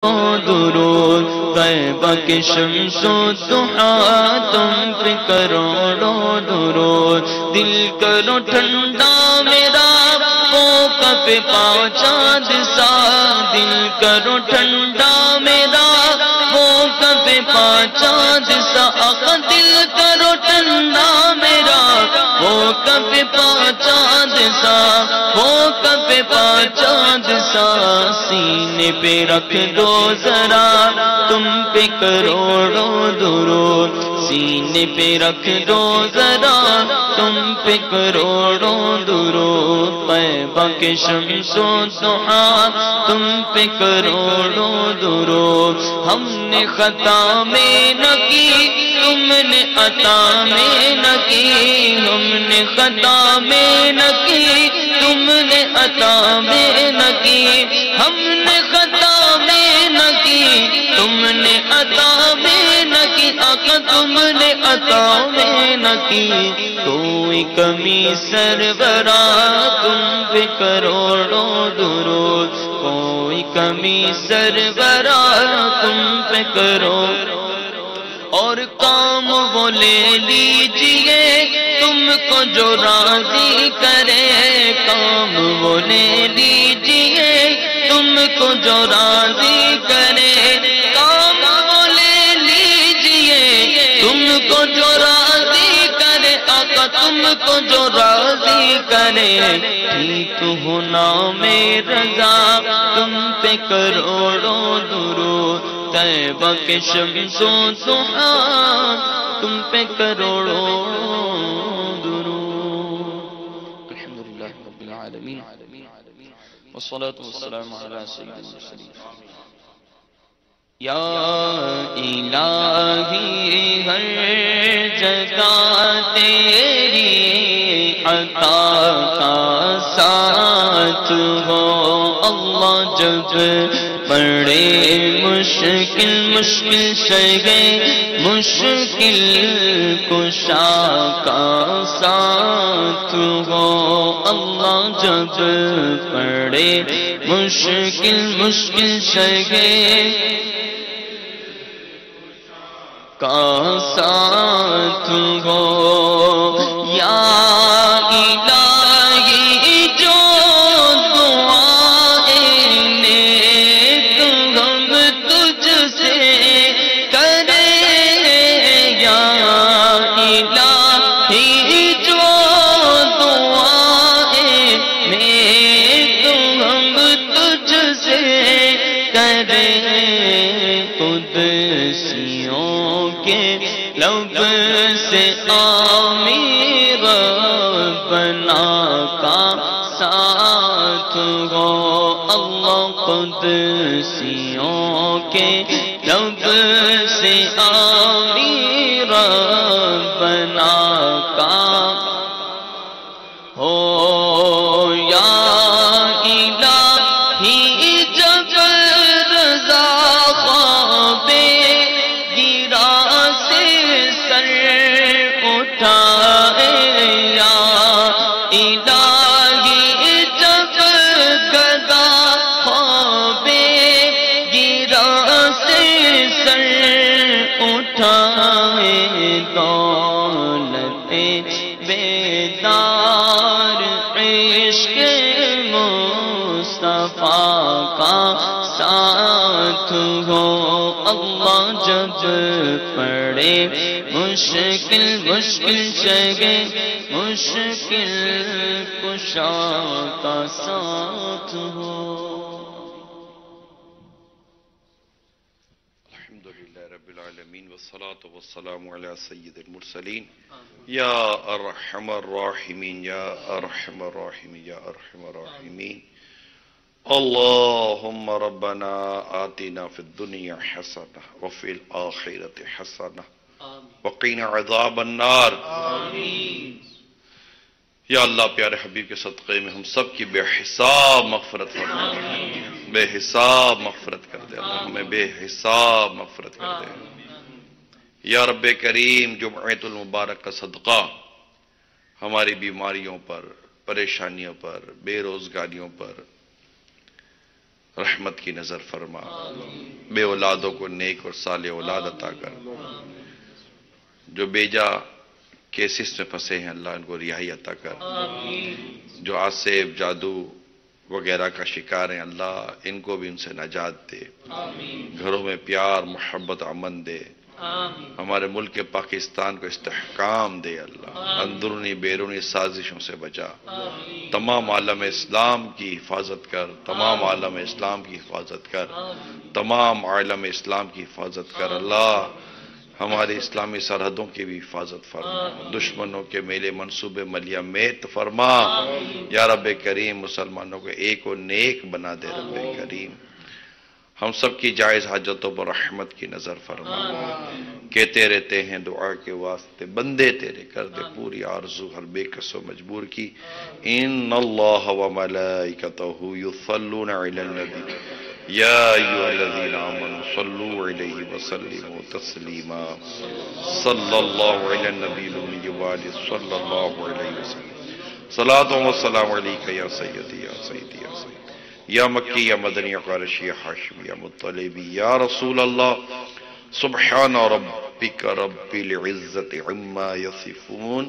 درود طیبہ کی شمس و ضحیٰ تم پہ کروڑوں درود دل کرو ٹھنڈا میرا وہ کب پا چاند سا دل کرو ٹھنڈا میرا وہ کب پا چاند سا آقا دل کرو ٹھنڈا میرا وہ کب پا چاند سا وہ کب پا چاند سا سینے پہ رکھ دو ذرا تم پہ کروڑوں درود سینے پہ رکھ دو ذرا تم پہ کروڑوں درود طیبہ کے شمس و ضحیٰ تم پہ کروڑوں درود ہم نے خطا میں نہ کی تم نے عطا میں نہ کی ہم نے خطا میں نہ کی تم نے عطا میں نہ کی ہم نے خطا میں نہ کی تم نے عطا میں نہ کی آقا تم نے عطا میں نہ کی کوئی کمی سربراہ تم پہ کروڑوں درود کوئی کمی سربراہ تم پہ کروڑوں اور کام وہ لے لیجئے تم کو جو راضی کرے کام وہ لے لیجئے تم کو جو راضی کرے کام وہ لے لیجئے تم کو جو راضی کرے آقا تم کو جو راضی کرے ٹھیک ہونا میں رضا تم پہ کروڑوں درود طیبہ کے شمس و ضحیٰ تم پہ کروڑوں درود الحمدللہ رب العالمین والصلاة والسلام علی سید المرسلین یا الہی ہر جگہ تیری عطا کا ساتھ ہو اللہ جب بڑے مشکل شگے مشکل کشا کا ساتھ ہو اللہ جب پڑے مشکل شگے کا ساتھ ہو یا الہی جو لب سے آمین ربنا کا ساتھ ہو اللہ قدسیوں کے لب سے آمین ربنا کا ہو یا الہی جب رضا خواب دولت بیدار عشق مصطفیٰ کا ساتھ ہو اللہ جب پڑے مشکل شگے مشکل کشا کا ساتھ ہو العالمین والصلاة والسلام علی سید المرسلین یا ارحم الراحمین یا ارحم الراحمین یا ارحم الراحمین اللہم ربنا آتنا فی الدنیا حسنہ وفی الآخرۃ حسنہ وقینا عذاب النار آمین یا اللہ پیارے حبیب کے صدقے میں ہم سب کی بے حساب مغفرت فرما بے حساب مغفرت کر دے اللہ ہمیں بے حساب مغفرت کر دے یا رب کریم جمعۃ المبارک کا صدقہ ہماری بیماریوں پر پریشانیوں پر بے روزگاریوں پر رحمت کی نظر فرما، بے اولادوں کو نیک اور صالح اولاد عطا کر، جو بیجا کیسز میں پھنسے ہیں اللہ ان کو رہائی عطا کر، جو آسیب جادو وغیرہ کا شکار ہیں اللہ ان کو بھی ان سے نجات دے، گھروں میں پیار محبت امن دے، ہمارے ملک پاکستان کو استحکام دے اللہ، اندرونی بیرونی سازشوں سے بچا، تمام عالم اسلام کی حفاظت کر، تمام عالم اسلام کی حفاظت کر، تمام عالم اسلام کی حفاظت کر اللہ، ہماری اسلامی سرحدوں کی بھی حفاظت فرما، دشمنوں کے میلے منصوبے ملیہ میت فرما، یا رب کریم مسلمانوں کو ایک و نیک بنا دے رب کریم، ہم سب کی جائز حاجتوں پر رحمت کی نظر فرما، کہتے رہتے ہیں دعا کے واسطے بندے تیرے کر دے پوری آرزو ہر بے کس و مجبور کی، ان اللہ و ملائکتہ یصلون علی النبی یا ایھا الذین آمنوا صلوا علیہ وسلموا تسلیما، صلی اللہ علی النبی الامی وآلہ صلی اللہ علیہ وسلم، صلاۃ و سلام علیک یا سیدی یا سیدی یا سیدی یا مکی یا مدنی یا قرشی یا حاشمی یا مطلبی یا رسول اللہ، سبحان ربک رب العزت عما یصفون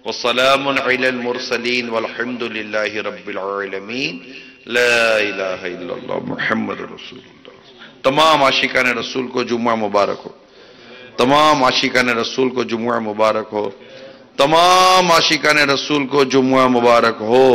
وسلام علی المرسلین والحمد للہ رب العالمین، لا الہ الا اللہ محمد رسول اللہ۔ تمام عاشقان رسول کو جمعہ مبارک ہو، تمام عاشقان رسول کو جمعہ مبارک ہو، تمام عاشقان رسول کو جمعہ مبارک ہو۔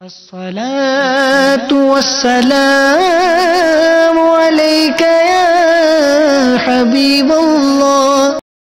الصلاة والسلام عليك يا حبيب الله